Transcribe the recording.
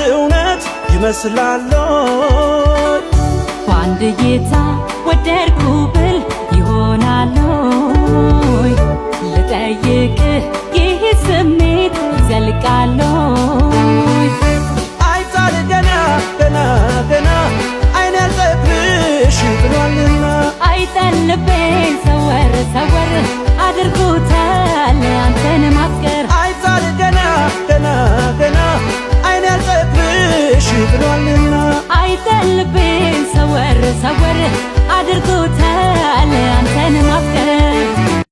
እውነት ይመስላል በአንድ እይታ ወደድኩ ብል ይሆናል ልጠይቅህ ይህ ስሜት ይዘልቃል አይጣል ገና ገና ገና አይን ያልጠግብሽ ብሏልና አይጠን ልቤን ሰወር ሰወር አድርጎታል አንተን ማፍቀር አይጣል ገና ገና ገና አይን ያልጠግብሽ ብሏልና አይጠን ልቤን ሰወር ሰወር አድርጎታል